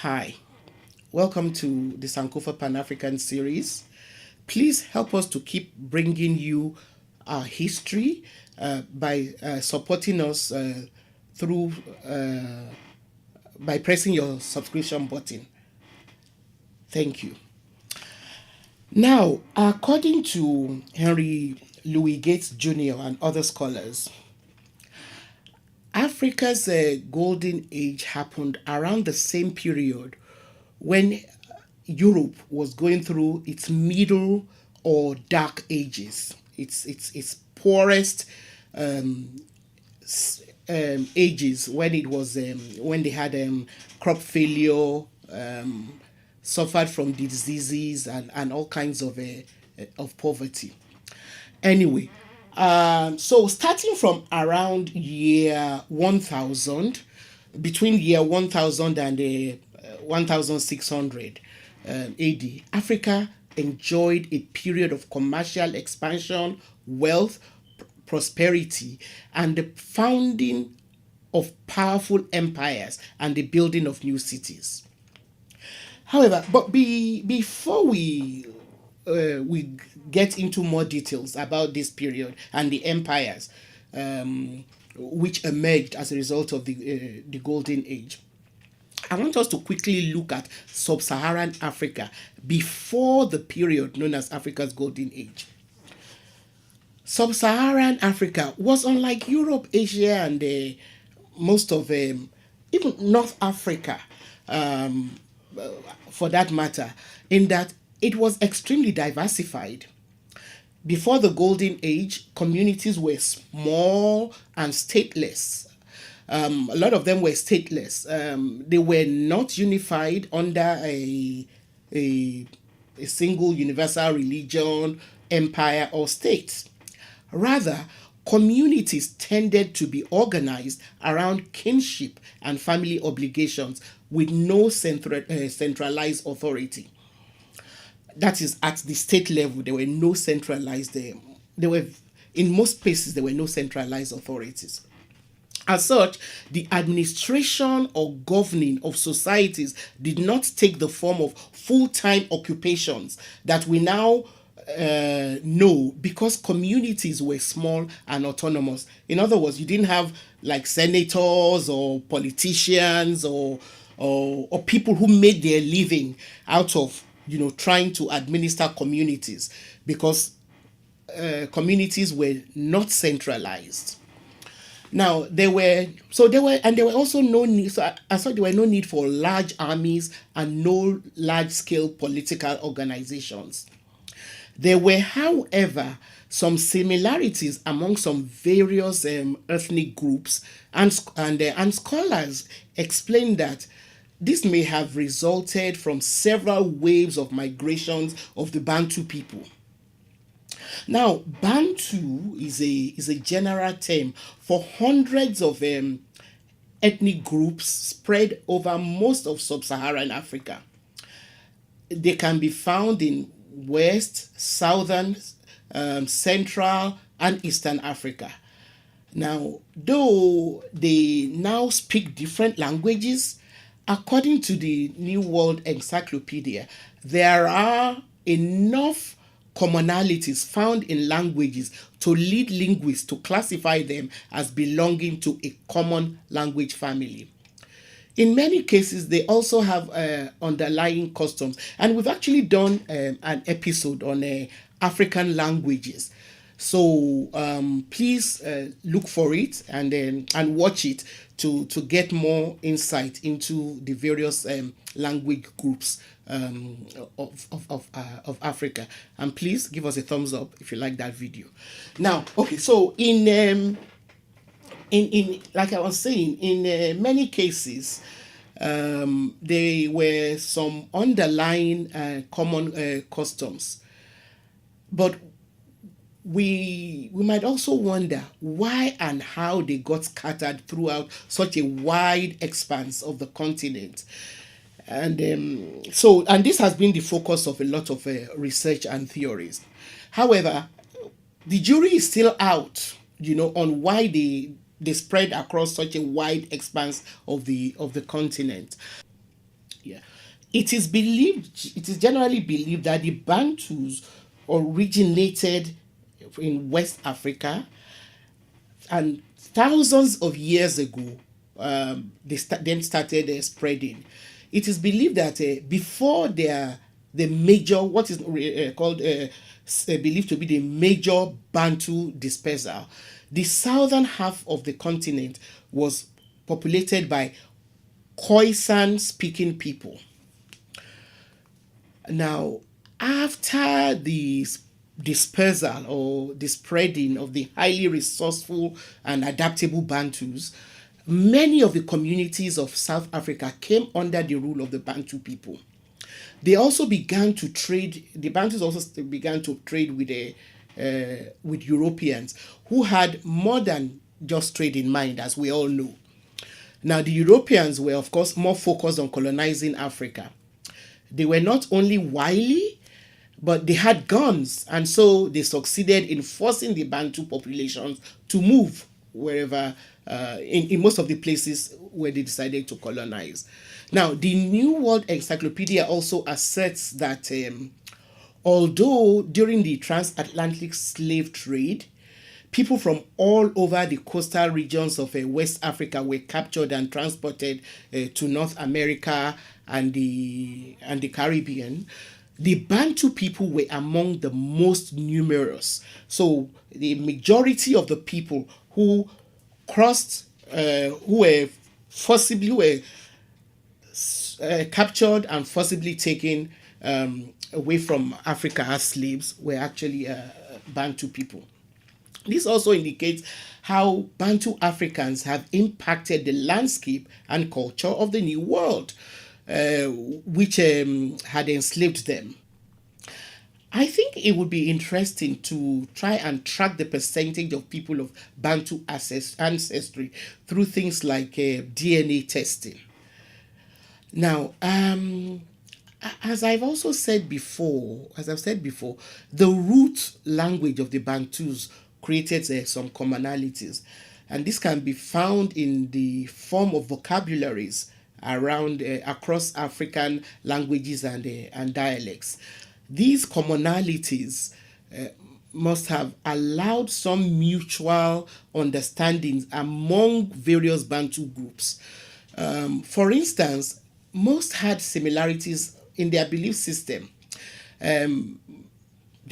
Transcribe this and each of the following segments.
Hi, welcome to the Sankofa Pan African series. Please help us to keep bringing you our history by supporting us through by pressing your subscription button. Thank you. Now, according to Henry Louis Gates Jr. and other scholars, Africa's golden age happened around the same period when Europe was going through its middle or dark ages, its poorest um, ages when it was when they had crop failure, suffered from diseases and all kinds of poverty. Anyway, so starting from around year 1000, between year 1000 and 1600 AD, Africa enjoyed a period of commercial expansion, wealth, prosperity, and the founding of powerful empires and the building of new cities. However, before we get into more details about this period and the empires which emerged as a result of the Golden Age, I want us to quickly look at sub-Saharan Africa before the period known as Africa's Golden Age. Sub-Saharan Africa was unlike Europe, Asia, and most of even North Africa, um, for that matter, in that it was extremely diversified. Before the Golden Age, communities were small and stateless. A lot of them were stateless. They were not unified under a, a single universal religion, empire, or state. Rather, communities tended to be organized around kinship and family obligations with no centralized authority. That is, at the state level, there were no centralized, there were, in most places, there were no centralized authorities. As such, the administration or governing of societies did not take the form of full time occupations that we now know, because communities were small and autonomous. In other words, you didn't have like senators or politicians or people who made their living out of trying to administer communities, because communities were not centralized. Now there were also no need. So I thought there were no need for large armies and no large scale political organizations. There were, however, some similarities among some various ethnic groups, and scholars explain that this may have resulted from several waves of migrations of the Bantu people. Now, Bantu is a general term for hundreds of ethnic groups spread over most of sub-Saharan Africa. They can be found in West, Southern, Central, and Eastern Africa. Now, though they now speak different languages, according to the New World Encyclopedia, there are enough commonalities found in languages to lead linguists to classify them as belonging to a common language family. In many cases, they also have underlying customs, and we've actually done an episode on African languages. So please look for it and watch it to get more insight into the various language groups of Africa. And please give us a thumbs up if you like that video. Now, okay, so in like I was saying, in many cases, there were some underlying common customs, but we might also wonder why and how they got scattered throughout such a wide expanse of the continent. And this has been the focus of a lot of research and theories. However, the jury is still out, on why they spread across such a wide expanse of the continent. Yeah. It is generally believed that the Bantus originated in West Africa, and thousands of years ago, then started spreading. It is believed that before the major, what is called believed to be the major Bantu dispersal, the southern half of the continent was populated by Khoisan speaking people. Now, after the dispersal or the spreading of the highly resourceful and adaptable Bantus, many of the communities of South Africa came under the rule of the Bantu people. They also began to trade. The Bantus also began to trade with Europeans who had more than just trade in mind, as we all know. Now, the Europeans were, of course, more focused on colonizing Africa. They were not only wily, but they had guns, and so they succeeded in forcing the Bantu populations to move wherever, in most of the places where they decided to colonize. Now, the New World Encyclopedia also asserts that although during the transatlantic slave trade, people from all over the coastal regions of West Africa were captured and transported to North America and the Caribbean. The Bantu people were among the most numerous. So the majority of the people who crossed, who were captured and forcibly taken away from Africa as slaves, were actually Bantu people. This also indicates how Bantu Africans have impacted the landscape and culture of the New World, which had enslaved them. I think it would be interesting to try and track the percentage of people of Bantu ancestry through things like DNA testing. Now, as I've said before, the root language of the Bantus created some commonalities, and this can be found in the form of vocabularies around across African languages and dialects. These commonalities must have allowed some mutual understandings among various Bantu groups. For instance, most had similarities in their belief system. They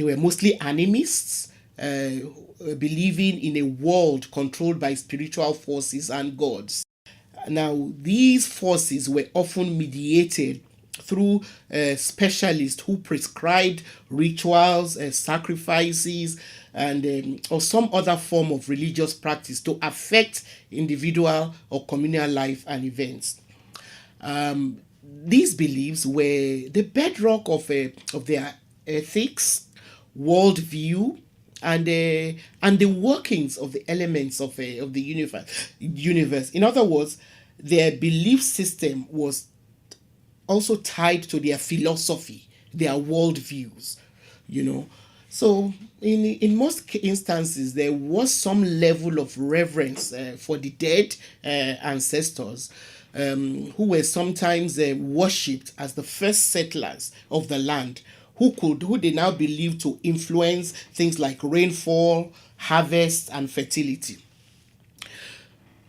were mostly animists, believing in a world controlled by spiritual forces and gods. Now, these forces were often mediated through specialists who prescribed rituals, sacrifices, and or some other form of religious practice to affect individual or communal life and events. These beliefs were the bedrock of their ethics, worldview, and the workings of the elements of the universe. In other words, their belief system was also tied to their philosophy, their worldviews, you know. So, in most instances, there was some level of reverence for the dead ancestors, who were sometimes worshipped as the first settlers of the land, who they now believed to influence things like rainfall, harvest, and fertility.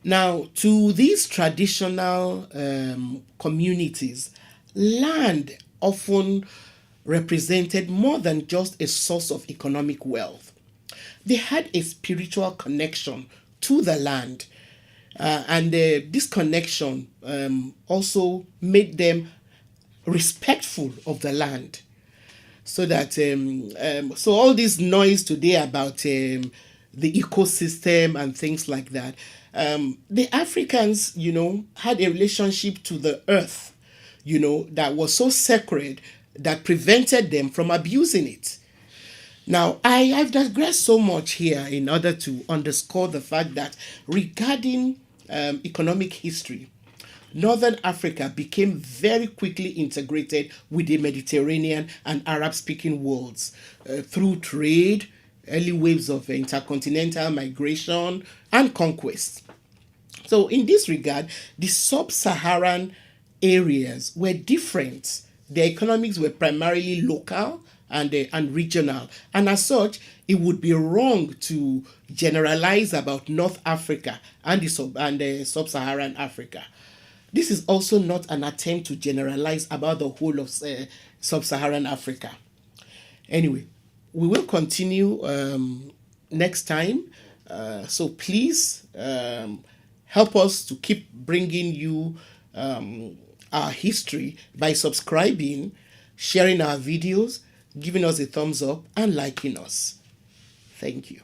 Now, to these traditional communities, land often represented more than just a source of economic wealth. They had a spiritual connection to the land, and this connection also made them respectful of the land. So all this noise today about the ecosystem and things like that, the Africans, had a relationship to the earth, that was so sacred that prevented them from abusing it. Now, I've digressed so much here in order to underscore the fact that regarding economic history, Northern Africa became very quickly integrated with the Mediterranean and Arab speaking worlds through trade, early waves of intercontinental migration, and conquest. So, in this regard, the sub Saharan areas were different. Their economics were primarily local and regional. And as such, it would be wrong to generalize about North Africa and the sub-Saharan Africa. This is also not an attempt to generalize about the whole of sub-Saharan Africa. Anyway, we will continue next time. So please help us to keep bringing you our history by subscribing, sharing our videos, giving us a thumbs up, and liking us. Thank you.